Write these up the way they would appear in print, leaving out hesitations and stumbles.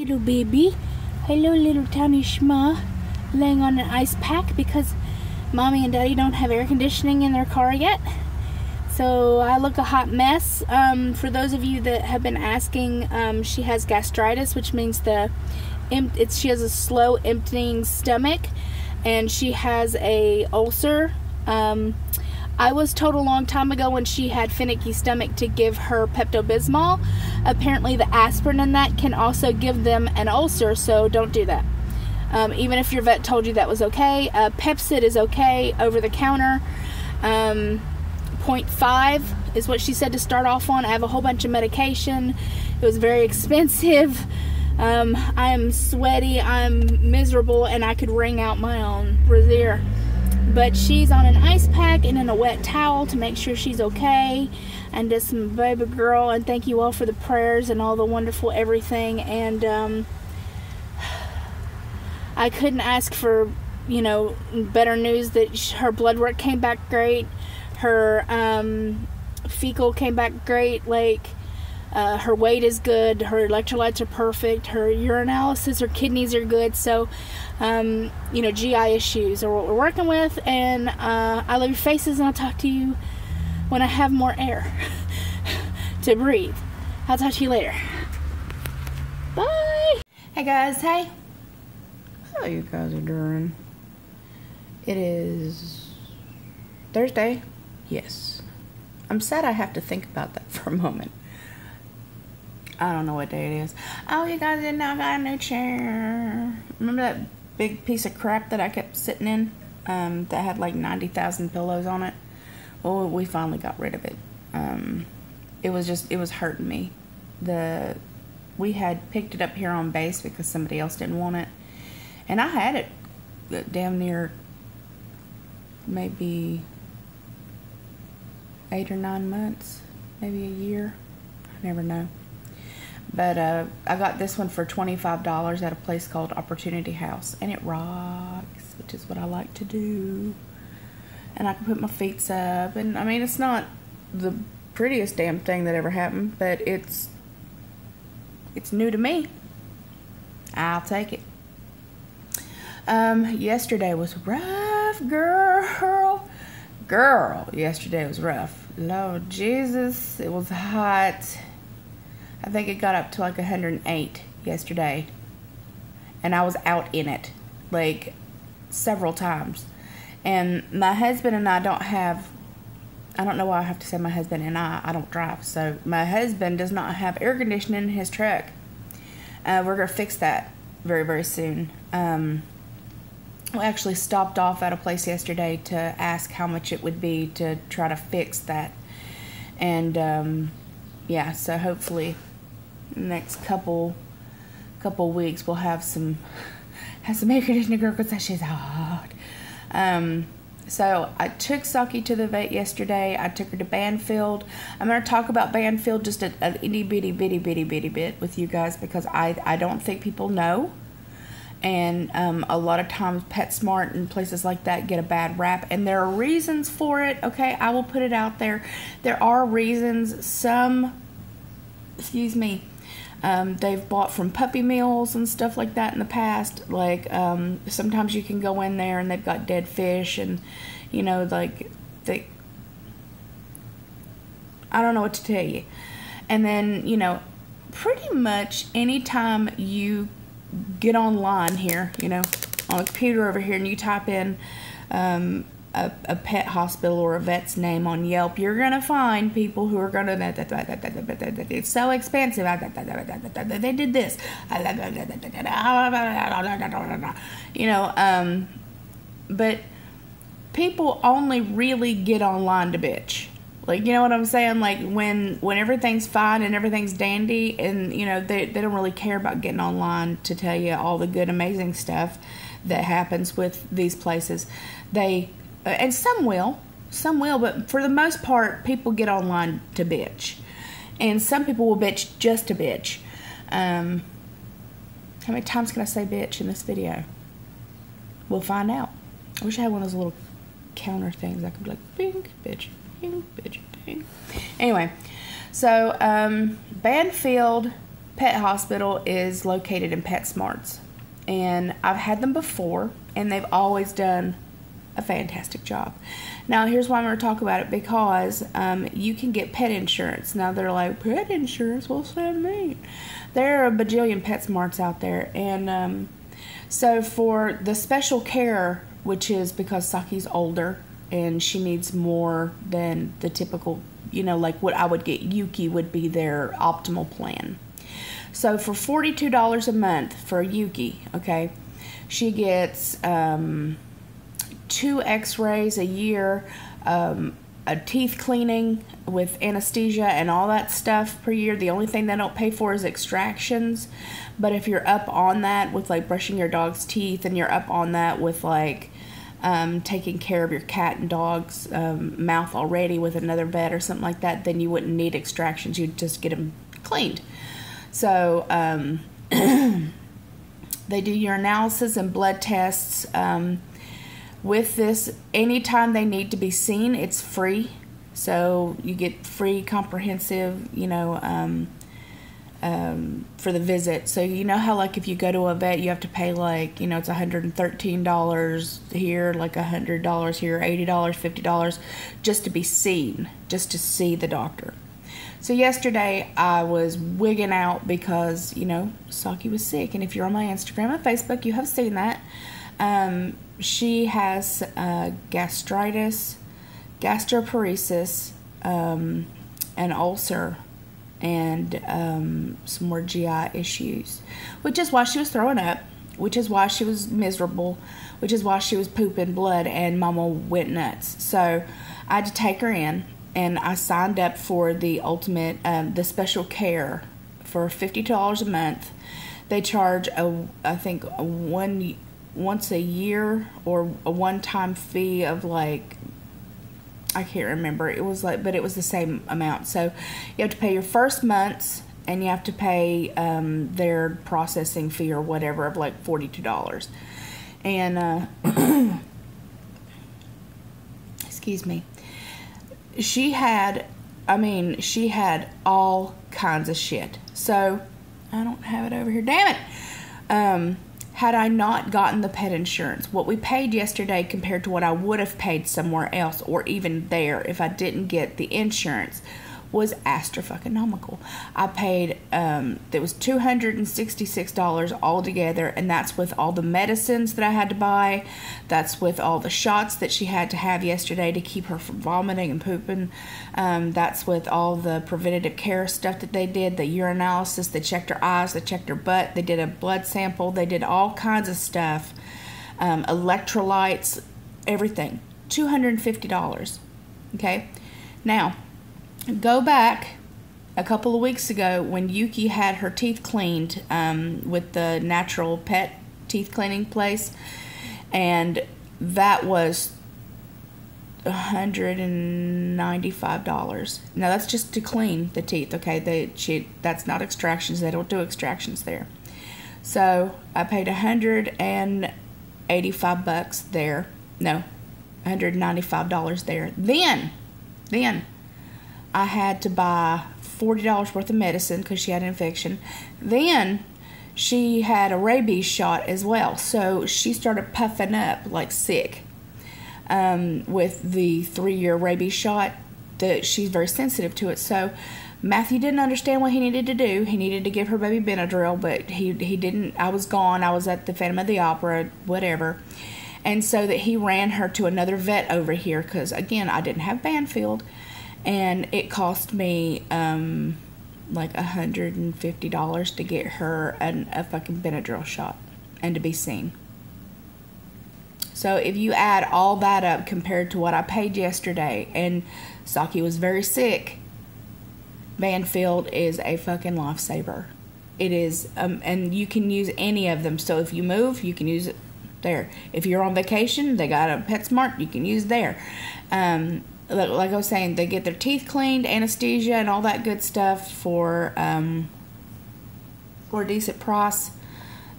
little baby. Hello, little tiny schma. Laying on an ice pack because Mommy and Daddy don't have air conditioning in their car yet. So I look a hot mess. For those of you that have been asking, she has gastritis, which means she has a slow emptying stomach, and she has a ulcer. I was told a long time ago when she had finicky stomach to give her Pepto-Bismol. Apparently the aspirin in that can also give them an ulcer, so don't do that. Even if your vet told you that was okay. Pepcid is okay, over the counter. 0.5 is what she said to start off on. I have a whole bunch of medication. It was very expensive. I am sweaty, I'm miserable, and I could wring out my own brassiere. But she's on an ice pack and in a wet towel to make sure she's okay. And just some baby girl. And thank you all for the prayers and all the wonderful everything. And I couldn't ask for, you know, better news that her blood work came back great. Her fecal came back great. Like, her weight is good. Her electrolytes are perfect. Her urinalysis, her kidneys are good. So, you know, GI issues are what we're working with. And I love your faces, and I'll talk to you when I have more air to breathe. I'll talk to you later. Bye. Hey guys, hey. How you guys are doing? It is Thursday. Yes. I'm sad I have to think about that for a moment. I don't know what day it is. Oh, you guys didn't know I got a new chair. Remember that big piece of crap that I kept sitting in? That had like 90,000 pillows on it? Well, we finally got rid of it. It was hurting me. We had picked it up here on base because somebody else didn't want it. And I had it damn near maybe 8 or 9 months, maybe a year. I never know. But I got this one for $25 at a place called Opportunity House, and it rocks, which is what I like to do. And I can put my feet up, and I mean, it's not the prettiest damn thing that ever happened, but it's new to me. I'll take it. Yesterday was rough, girl. Yesterday was rough. Lord Jesus, it was hot. I think it got up to like 108 yesterday. And I was out in it, like, several times. And my husband and I I don't know why I have to say my husband and I don't drive. So my husband does not have air conditioning in his truck. We're going to fix that very, very soon. We actually stopped off at a place yesterday to ask how much it would be to try to fix that. And yeah, so hopefully the next couple weeks we'll have some air conditioning, girl, because that shit's hot. So I took Saki to the vet yesterday. I took her to Banfield. I'm going to talk about Banfield just a itty bitty bit with you guys, because I don't think people know. And a lot of times PetSmart and places like that get a bad rap, and there are reasons for it. Okay, I will put it out there. There are reasons. Some, excuse me, they've bought from puppy mills and stuff like that in the past. Like, sometimes you can go in there and they've got dead fish, and, you know, like, I don't know what to tell you. And then, you know, pretty much anytime you get online here, you know, on the computer over here, and you type in a pet hospital or a vet's name on Yelp, you're gonna find people who are gonna, it's so expensive, they did this, you know, but people only really get online to bitch. Like, you know what I'm saying? Like, when everything's fine and everything's dandy, and, you know, they don't really care about getting online to tell you all the good, amazing stuff that happens with these places. And some will, but for the most part, people get online to bitch. And some people will bitch just to bitch. How many times can I say bitch in this video? We'll find out. I wish I had one of those little counter things. I could be like, bing, bitch. Anyway, so Banfield pet hospital is located in PetSmarts. And I've had them before, and they've always done a fantastic job. Now, here's why I'm going to talk about it, because you can get pet insurance. Now, they're like, pet insurance? What's that mean? There are a bajillion PetSmarts out there. And so for the special care, which is because Saki's older and she needs more than the typical, you know, like what I would get, Yuki would be their optimal plan. So for $42 a month for Yuki, okay, she gets 2 x-rays a year, a teeth cleaning with anesthesia and all that stuff per year. The only thing they don't pay for is extractions. But if you're up on that with like brushing your dog's teeth, and you're up on that with like taking care of your cat and dog's mouth already with another vet or something like that, then you wouldn't need extractions. You'd just get them cleaned. So they do your analysis and blood tests. With this, anytime they need to be seen, it's free. So you get free comprehensive, you know, for the visit. So you know how like if you go to a vet, you have to pay like, you know, it's $113 here, like $100 here, $80, $50 just to be seen, just to see the doctor. So yesterday I was wigging out because, you know, Saki was sick. And if you're on my Instagram and Facebook, you have seen that. She has gastritis, gastroparesis, an ulcer, and some more GI issues, which is why she was throwing up, which is why she was miserable, which is why she was pooping blood, and Mama went nuts. So I had to take her in, and I signed up for the ultimate, the special care for $50 a month. They charge I think once a year or a one-time fee of like, I can't remember. It was like, but it was the same amount. So you have to pay your first month's, and you have to pay their processing fee or whatever of like $42. And excuse me. She had all kinds of shit. So I don't have it over here. Damn it. Had I not gotten the pet insurance, what we paid yesterday compared to what I would have paid somewhere else, or even there if I didn't get the insurance, was astro-fucking-nomical. I paid, it was $266 altogether, and that's with all the medicines that I had to buy. That's with all the shots that she had to have yesterday to keep her from vomiting and pooping. That's with all the preventative care stuff that they did, the urinalysis. They checked her eyes, they checked her butt, they did a blood sample, they did all kinds of stuff, electrolytes, everything. $250. Okay? Now, go back a couple of weeks ago when Yuki had her teeth cleaned with the natural pet teeth cleaning place, and that was $195. Now that's just to clean the teeth, okay? That's not extractions. They don't do extractions there. So I paid $185 there. No, $195 there. Then I had to buy $40 worth of medicine because she had an infection. Then she had a rabies shot as well. So she started puffing up like sick with the 3-year rabies shot. She's very sensitive to it. So Matthew didn't understand what he needed to do. He needed to give her baby Benadryl, but he didn't. I was gone. I was at the Phantom of the Opera, whatever. And so that he ran her to another vet over here because, again, I didn't have Banfield. And it cost me like $150 to get her a fucking Benadryl shot and to be seen. So if you add all that up compared to what I paid yesterday, and Saki was very sick, Banfield is a fucking lifesaver. It is, and you can use any of them. So if you move, you can use it there. If you're on vacation, they got a PetSmart, you can use there. Like I was saying, they get their teeth cleaned, anesthesia, and all that good stuff for a decent price.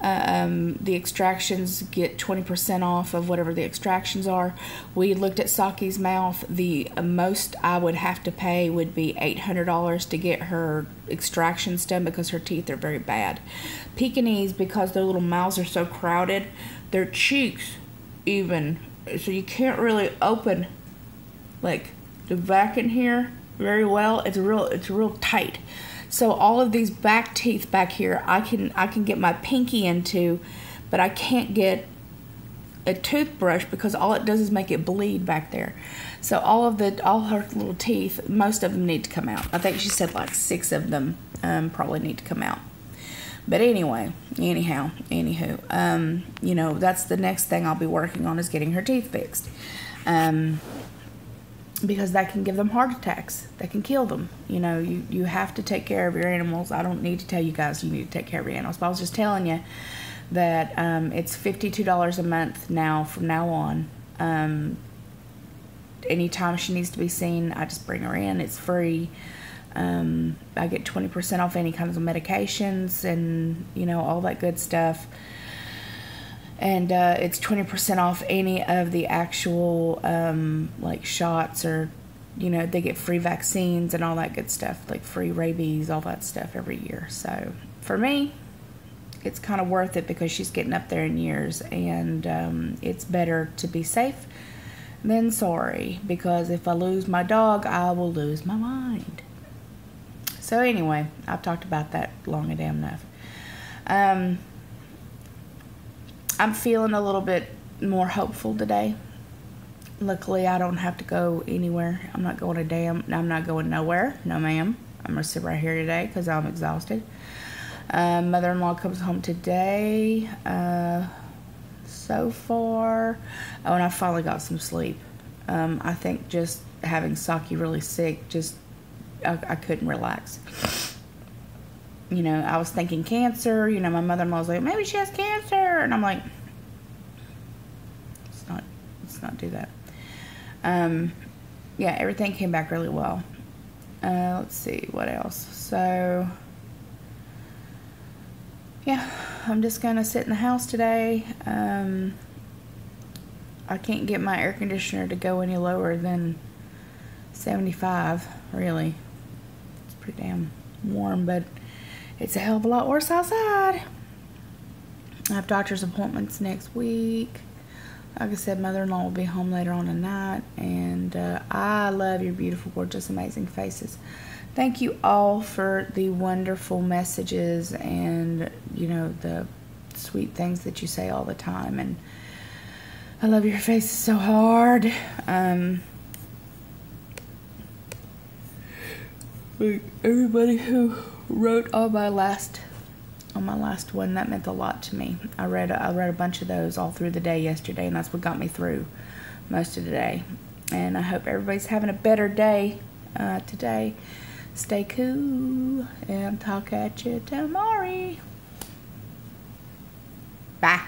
The extractions get 20% off of whatever the extractions are. We looked at Saki's mouth. The most I would have to pay would be $800 to get her extractions done because her teeth are very bad. Pekingese, because their little mouths are so crowded, their cheeks even, so you can't really open like the back in here very well. It's real tight. So all of these back teeth back here, I can get my pinky into, but I can't get a toothbrush because all it does is make it bleed back there. So all her little teeth, most of them need to come out. I think she said like 6 of them probably need to come out. But anywho, you know, that's the next thing I'll be working on, is getting her teeth fixed. Because that can give them heart attacks. That can kill them. You know, you have to take care of your animals. I don't need to tell you guys you need to take care of your animals, but I was just telling you that it's $52 a month now from now on. Anytime she needs to be seen, I just bring her in. It's free. I get 20% off any kinds of medications and, you know, all that good stuff. And it's 20% off any of the actual like shots, or, you know, they get free vaccines and all that good stuff, like free rabies, all that stuff every year. So for me, it's kind of worth it because she's getting up there in years, and it's better to be safe than sorry, because if I lose my dog, I will lose my mind. So anyway, I've talked about that long and damn enough. I'm feeling a little bit more hopeful today. Luckily, I don't have to go anywhere. I'm not going nowhere. No, ma'am. I'm going to sit right here today because I'm exhausted. Mother-in-law comes home today. So far. Oh, and I finally got some sleep. I think just having Saki really sick, I couldn't relax. You know, I was thinking cancer. You know, my mother-in-law was like, maybe she has cancer. And I'm like, let's not do that. Yeah, everything came back really well. Let's see, what else? So, yeah, I'm just going to sit in the house today. I can't get my air conditioner to go any lower than 75, really. It's pretty damn warm, but it's a hell of a lot worse outside. I have doctor's appointments next week. Like I said, mother-in-law will be home later on tonight. And I love your beautiful, gorgeous, amazing faces. Thank you all for the wonderful messages and, you know, the sweet things that you say all the time. And I love your faces so hard. Everybody who wrote on my last one, that meant a lot to me. I read a bunch of those all through the day yesterday, and that's what got me through most of the day. And I hope everybody's having a better day today. Stay cool, and talk at you tomorrow. Bye.